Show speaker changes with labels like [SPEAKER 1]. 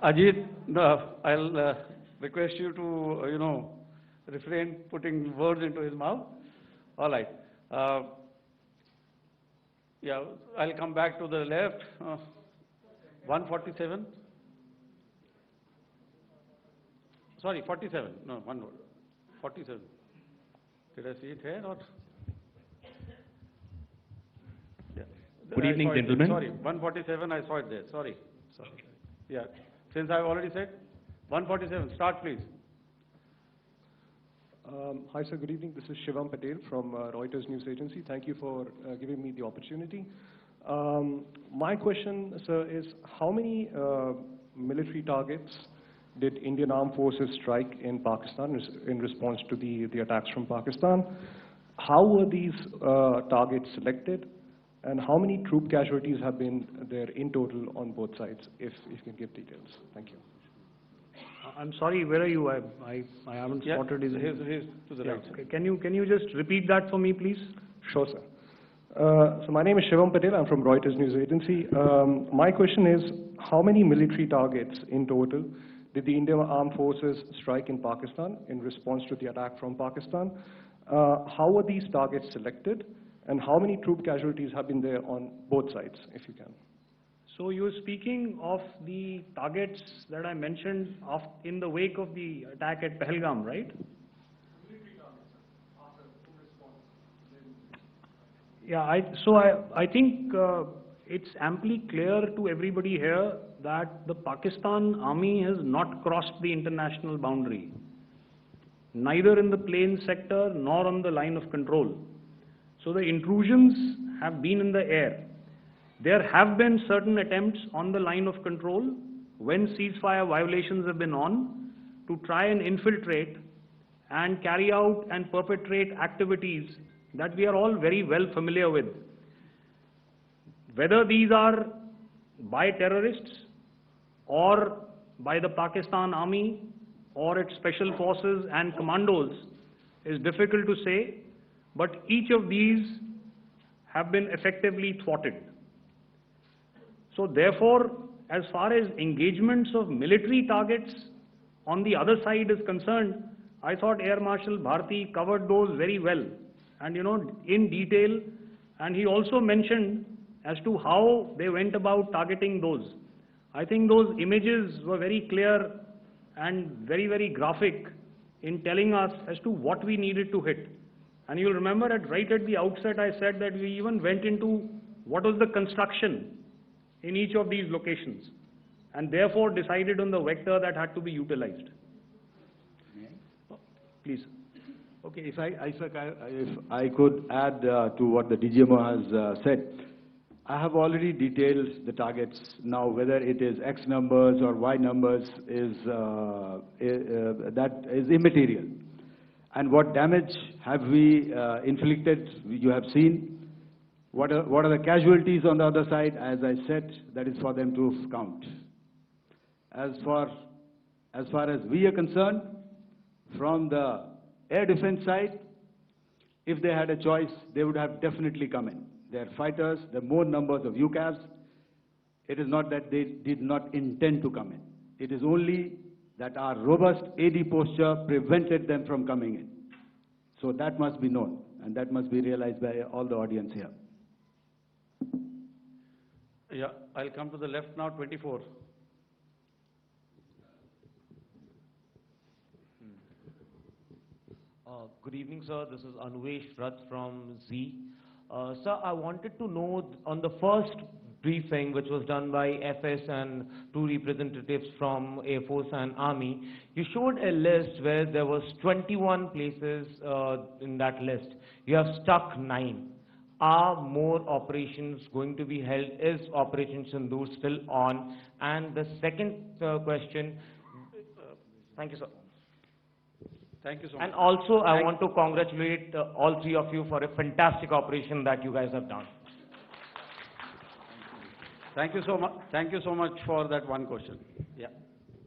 [SPEAKER 1] Ajit, I'll request you to, refrain putting words into his mouth. All right. Yeah, I'll come back to the left. 147. Sorry, 47. No, one more. 47. Did I see it here or? Yeah.
[SPEAKER 2] Good evening, gentlemen.
[SPEAKER 1] Sorry, 147. I saw it there. Sorry. Yeah. Since I've already said 147. Start, please.
[SPEAKER 3] Hi, sir. Good evening. This is Shivam Patel from Reuters News Agency. Thank you for giving me the opportunity. My question, sir, is how many military targets did Indian Armed Forces strike in Pakistan in response to the attacks from Pakistan? How were these targets selected? And how many troop casualties have been there in total on both sides, if you can give details? Thank you.
[SPEAKER 4] I'm sorry, where are you? I haven't spotted his...
[SPEAKER 1] He's to the right.
[SPEAKER 4] Okay. Can you just repeat that for me, please?
[SPEAKER 3] Sure, sir. So my name is Shivam Patel. I'm from Reuters News Agency. My question is, how many military targets in total did the Indian Armed Forces strike in Pakistan in response to the attack from Pakistan? How were these targets selected? And how many troop casualties have been there on both sides, if you can?
[SPEAKER 4] So you're speaking of the targets that I mentioned in the wake of the attack at Pahalgam, right? Military targets, after response. Yeah, I think it's amply clear to everybody here that the Pakistan Army has not crossed the international boundary, neither in the plain sector nor on the line of control. So the intrusions have been in the air. There have been certain attempts on the line of control when ceasefire violations have been on to try and infiltrate and carry out and perpetrate activities that we are all very well familiar with. Whether these are by terrorists or by the Pakistan Army or its special forces and commandos is difficult to say, but each of these have been effectively thwarted. So therefore, as far as engagements of military targets on the other side is concerned, I thought Air Marshal Bharti covered those very well and in detail, and he also mentioned as to how they went about targeting those. I think those images were very clear and very, very graphic in telling us as to what we needed to hit. And you'll remember right at the outset I said that we even went into what was the construction in each of these locations and therefore decided on the vector that had to be utilized. Please.
[SPEAKER 5] Okay, if I could add to what the DGMO has said. I have already detailed the targets. Now, whether it is X numbers or Y numbers that is immaterial. And what damage have we inflicted, you have seen. What are the casualties on the other side? As I said, that is for them to count. As far as we are concerned, from the air defense side, if they had a choice, they would have definitely come in. They're fighters, there are more numbers of UCAVs. It is not that they did not intend to come in. It is only that our robust AD posture prevented them from coming in. So that must be known, and that must be realized by all the audience here.
[SPEAKER 1] Yeah, I'll come to the left now, 24.
[SPEAKER 6] Good evening, sir. This is Anuvesh Rath from Z. Sir, I wanted to know on the first briefing, which was done by FS and two representatives from Air Force and Army, you showed a list where there was 21 places in that list. You have stuck 9. Are more operations going to be held? Is Operation Sindoor still on? And the second question, thank you, sir.
[SPEAKER 1] Thank you so much.
[SPEAKER 6] And also, I want to congratulate all three of you for a fantastic operation that you guys have done.
[SPEAKER 1] Thank you so much. Thank you so much for that one question. Yeah.